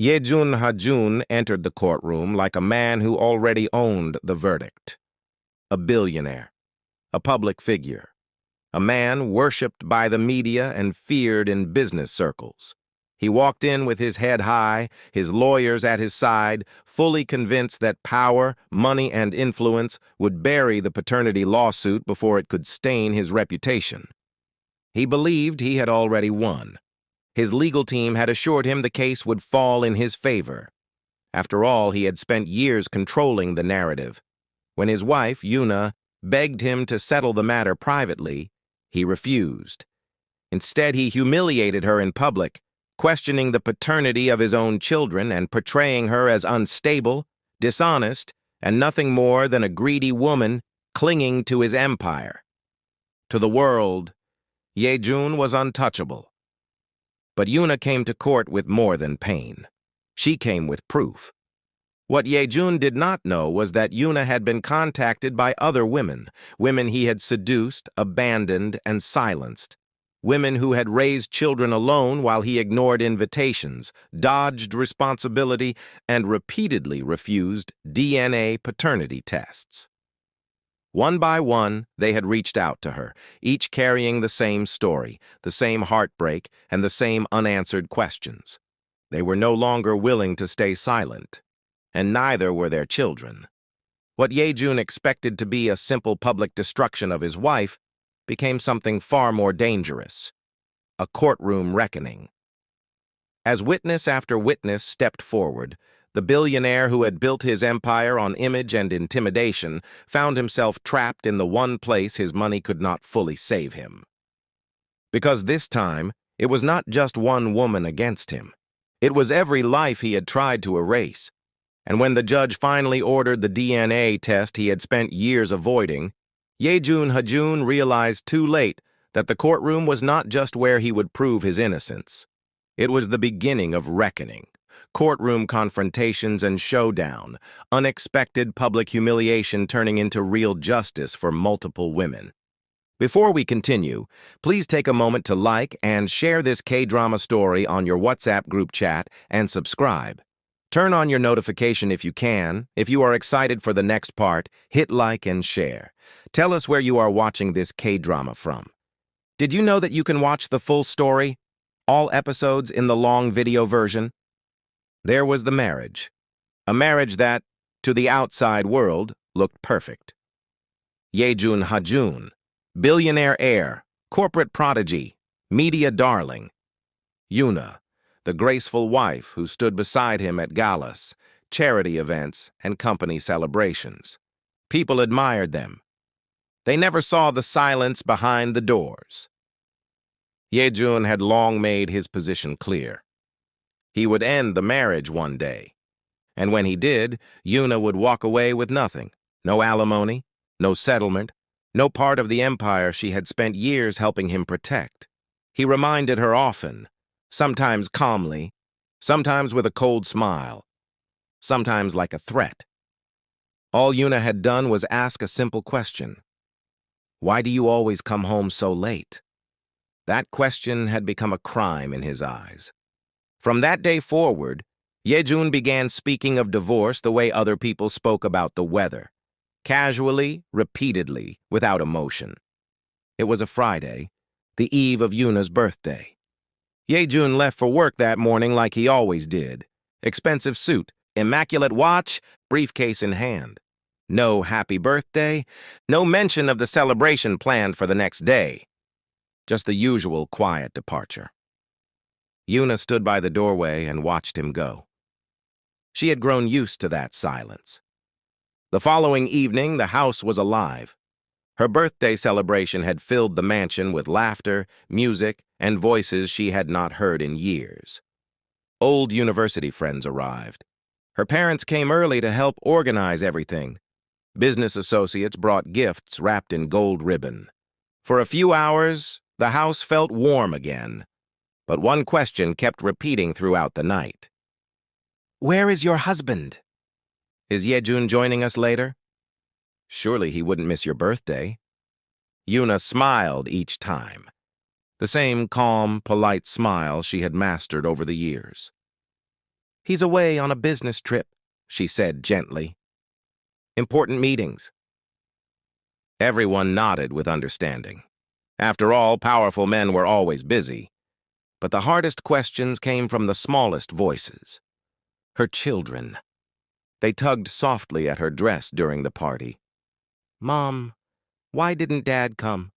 Yejun Hajun entered the courtroom like a man who already owned the verdict. A billionaire, a public figure, a man worshipped by the media and feared in business circles. He walked in with his head high, his lawyers at his side, fully convinced that power, money, and influence would bury the paternity lawsuit before it could stain his reputation. He believed he had already won. His legal team had assured him the case would fall in his favor. After all, he had spent years controlling the narrative. When his wife, Yuna, begged him to settle the matter privately, he refused. Instead, he humiliated her in public, questioning the paternity of his own children and portraying her as unstable, dishonest, and nothing more than a greedy woman clinging to his empire. To the world, Yejun was untouchable. But Yuna came to court with more than pain. She came with proof. What Yejun did not know was that Yuna had been contacted by other women, women he had seduced, abandoned, and silenced. Women who had raised children alone while he ignored invitations, dodged responsibility, and repeatedly refused DNA paternity tests. One by one, they had reached out to her, each carrying the same story, the same heartbreak, and the same unanswered questions. They were no longer willing to stay silent, and neither were their children. What Yejun expected to be a simple public destruction of his wife became something far more dangerous, a courtroom reckoning. As witness after witness stepped forward, the billionaire who had built his empire on image and intimidation found himself trapped in the one place his money could not fully save him. Because this time, it was not just one woman against him. It was every life he had tried to erase. And when the judge finally ordered the DNA test he had spent years avoiding, Yejun Hajun realized too late that the courtroom was not just where he would prove his innocence. It was the beginning of reckoning. Courtroom confrontations and showdown, unexpected public humiliation turning into real justice for multiple women. Before we continue, please take a moment to like and share this K-drama story on your WhatsApp group chat and subscribe. Turn on your notification if you can. If you are excited for the next part, hit like and share. Tell us where you are watching this K-drama from. Did you know that you can watch the full story, all episodes in the long video version? There was the marriage. A marriage that, to the outside world, looked perfect. Yejun Hajun, billionaire heir, corporate prodigy, media darling. Yuna, the graceful wife who stood beside him at galas, charity events, and company celebrations. People admired them. They never saw the silence behind the doors. Yejun had long made his position clear. He would end the marriage one day. And when he did, Yuna would walk away with nothing. No alimony, no settlement, no part of the empire she had spent years helping him protect. He reminded her often, sometimes calmly, sometimes with a cold smile, sometimes like a threat. All Yuna had done was ask a simple question. Why do you always come home so late? That question had become a crime in his eyes. From that day forward, Yejun began speaking of divorce the way other people spoke about the weather, casually, repeatedly, without emotion. It was a Friday, the eve of Yuna's birthday. Yejun left for work that morning like he always did. Expensive suit, immaculate watch, briefcase in hand. No happy birthday, no mention of the celebration planned for the next day. Just the usual quiet departure. Yuna stood by the doorway and watched him go. She had grown used to that silence. The following evening, the house was alive. Her birthday celebration had filled the mansion with laughter, music, and voices she had not heard in years. Old university friends arrived. Her parents came early to help organize everything. Business associates brought gifts wrapped in gold ribbon. For a few hours, the house felt warm again. But one question kept repeating throughout the night. Where is your husband? Is Yejun joining us later? Surely he wouldn't miss your birthday. Yuna smiled each time. The same calm, polite smile she had mastered over the years. He's away on a business trip, she said gently. Important meetings. Everyone nodded with understanding. After all, powerful men were always busy. But the hardest questions came from the smallest voices. Her children. They tugged softly at her dress during the party. Mom, why didn't Dad come?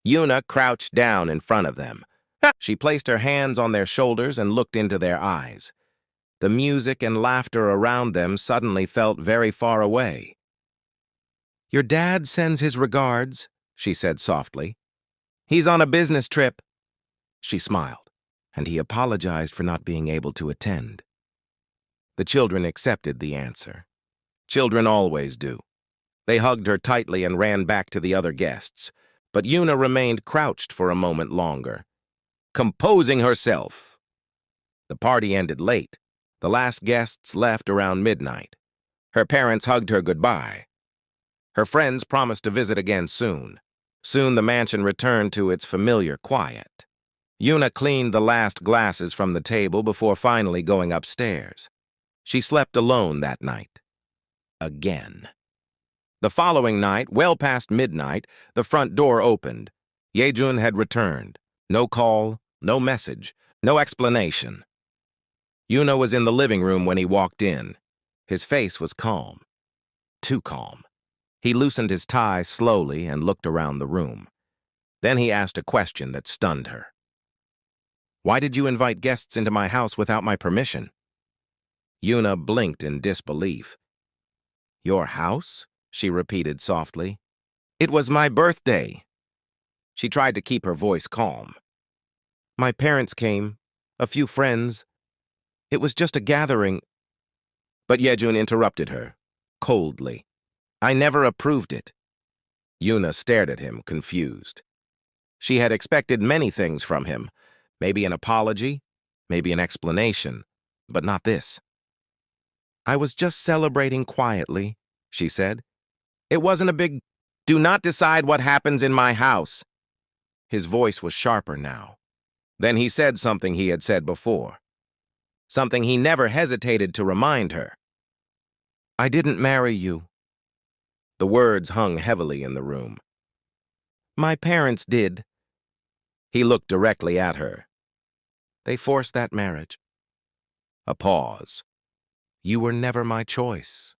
Yuna crouched down in front of them. She placed her hands on their shoulders and looked into their eyes. The music and laughter around them suddenly felt very far away. Your dad sends his regards, she said softly. He's on a business trip. She smiled, and he apologized for not being able to attend. The children accepted the answer. Children always do. They hugged her tightly and ran back to the other guests, but Yuna remained crouched for a moment longer, composing herself. The party ended late. The last guests left around midnight. Her parents hugged her goodbye. Her friends promised to visit again soon. Soon the mansion returned to its familiar quiet. Yuna cleaned the last glasses from the table before finally going upstairs. She slept alone that night. Again. The following night, well past midnight, the front door opened. Yejun had returned. No call, no message, no explanation. Yuna was in the living room when he walked in. His face was calm. Too calm. He loosened his tie slowly and looked around the room. Then he asked a question that stunned her. Why did you invite guests into my house without my permission? Yuna blinked in disbelief. Your house? She repeated softly. It was my birthday. She tried to keep her voice calm. My parents came, a few friends. It was just a gathering. But Yejun interrupted her, coldly. I never approved it. Yuna stared at him, confused. She had expected many things from him. Maybe an apology, maybe an explanation, but not this. I was just celebrating quietly, she said. It wasn't a big, do not decide what happens in my house. His voice was sharper now. Then he said something he had said before. Something he never hesitated to remind her. I didn't marry you. The words hung heavily in the room. My parents did. He looked directly at her. They forced that marriage. A pause. You were never my choice.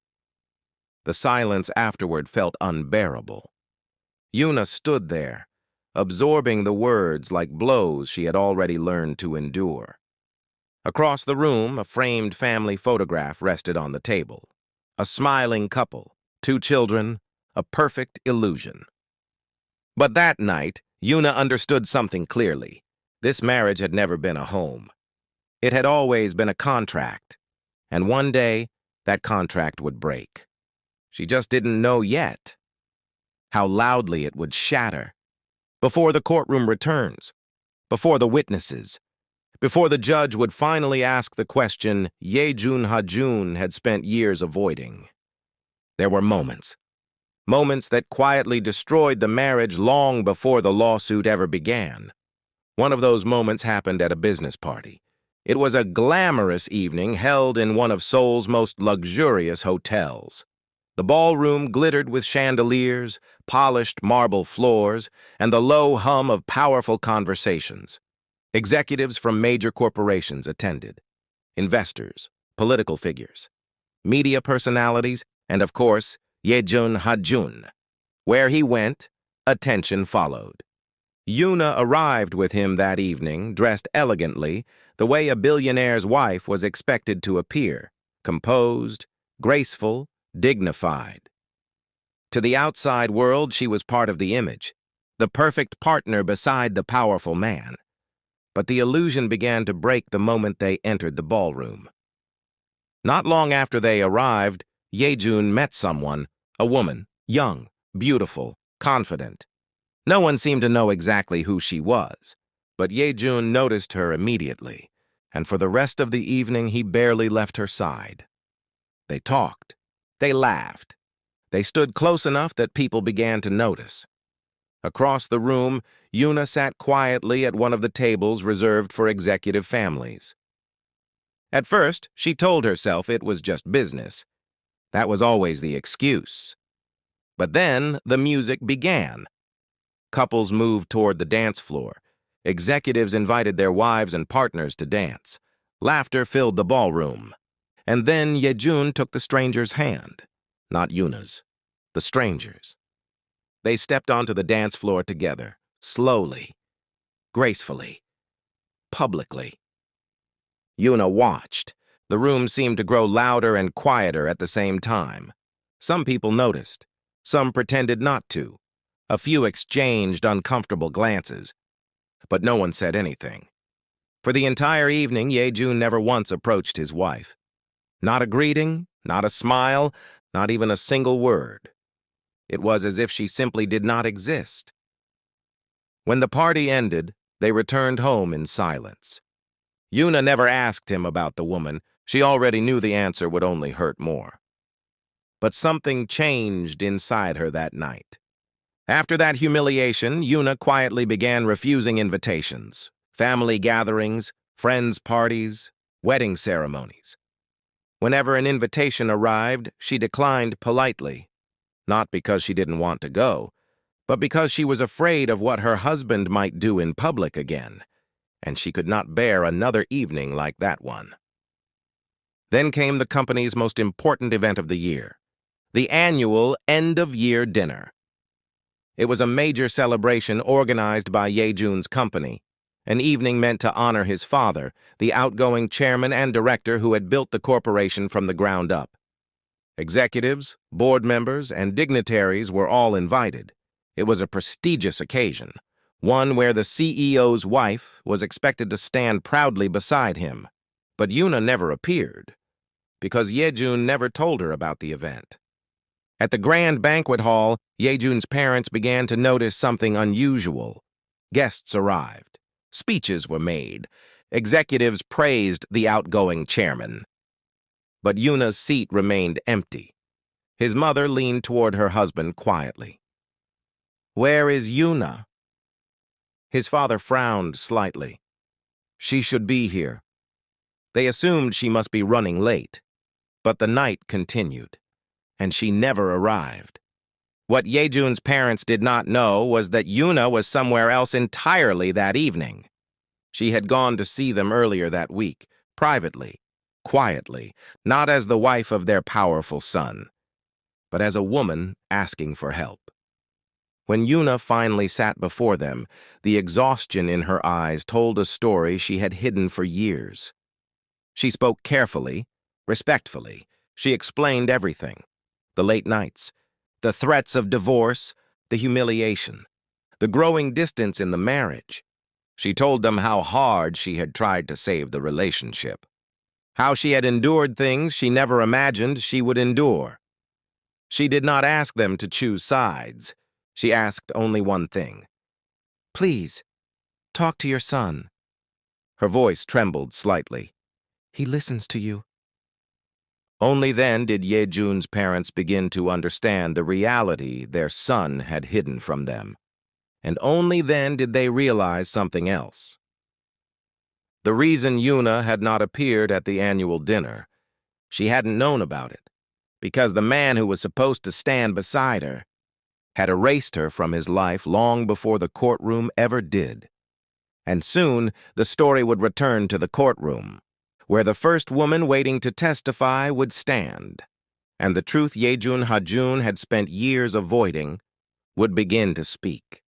The silence afterward felt unbearable. Yuna stood there, absorbing the words like blows she had already learned to endure. Across the room, a framed family photograph rested on the table. A smiling couple, 2 children, a perfect illusion. But that night, Yuna understood something clearly. This marriage had never been a home. It had always been a contract, and one day, that contract would break. She just didn't know yet how loudly it would shatter. Before the courtroom returns, before the witnesses, before the judge would finally ask the question Yejun Hajun had spent years avoiding. There were moments that quietly destroyed the marriage long before the lawsuit ever began. One of those moments happened at a business party. It was a glamorous evening held in one of Seoul's most luxurious hotels. The ballroom glittered with chandeliers, polished marble floors, and the low hum of powerful conversations. Executives from major corporations attended. Investors, political figures, media personalities, and of course, Yejun Hajun. Where he went, attention followed. Yuna arrived with him that evening, dressed elegantly, the way a billionaire's wife was expected to appear, composed, graceful, dignified. To the outside world, she was part of the image, the perfect partner beside the powerful man. But the illusion began to break the moment they entered the ballroom. Not long after they arrived, Yejun met someone, a woman, young, beautiful, confident. No one seemed to know exactly who she was, but Yejun noticed her immediately, and for the rest of the evening he barely left her side. They talked. They laughed. They stood close enough that people began to notice. Across the room, Yuna sat quietly at one of the tables reserved for executive families. At first, she told herself it was just business. That was always the excuse. But then the music began. Couples moved toward the dance floor. Executives invited their wives and partners to dance. Laughter filled the ballroom. And then Yejun took the stranger's hand. Not Yuna's. The stranger's. They stepped onto the dance floor together, slowly, gracefully, publicly. Yuna watched. The room seemed to grow louder and quieter at the same time. Some people noticed. Some pretended not to. A few exchanged uncomfortable glances. But no one said anything. For the entire evening, Yejun never once approached his wife. Not a greeting, not a smile, not even a single word. It was as if she simply did not exist. When the party ended, they returned home in silence. Yuna never asked him about the woman. She already knew the answer would only hurt more. But something changed inside her that night. After that humiliation, Yuna quietly began refusing invitations, family gatherings, friends' parties, wedding ceremonies. Whenever an invitation arrived, she declined politely, not because she didn't want to go, but because she was afraid of what her husband might do in public again, and she could not bear another evening like that one. Then came the company's most important event of the year, the annual end-of-year dinner. It was a major celebration organized by Yejun's company, an evening meant to honor his father, the outgoing chairman and director who had built the corporation from the ground up. Executives, board members, and dignitaries were all invited. It was a prestigious occasion, one where the CEO's wife was expected to stand proudly beside him. But Yuna never appeared, because Yejun never told her about the event. At the grand banquet hall, Yejun's parents began to notice something unusual. Guests arrived. Speeches were made. Executives praised the outgoing chairman. But Yuna's seat remained empty. His mother leaned toward her husband quietly. "Where is Yuna?" His father frowned slightly. "She should be here." They assumed she must be running late. But the night continued, and she never arrived. What Yejun's parents did not know was that Yuna was somewhere else entirely that evening. She had gone to see them earlier that week, privately, quietly, not as the wife of their powerful son, but as a woman asking for help. When Yuna finally sat before them, the exhaustion in her eyes told a story she had hidden for years. She spoke carefully, respectfully. She explained everything. The late nights, the threats of divorce, the humiliation, the growing distance in the marriage. She told them how hard she had tried to save the relationship, how she had endured things she never imagined she would endure. She did not ask them to choose sides. She asked only one thing. "Please, talk to your son." Her voice trembled slightly. "He listens to you." Only then did Yejun's parents begin to understand the reality their son had hidden from them. And only then did they realize something else. The reason Yuna had not appeared at the annual dinner, she hadn't known about it, because the man who was supposed to stand beside her had erased her from his life long before the courtroom ever did. And soon, the story would return to the courtroom, where the first woman waiting to testify would stand, and the truth Yejun Hajun had spent years avoiding would begin to speak.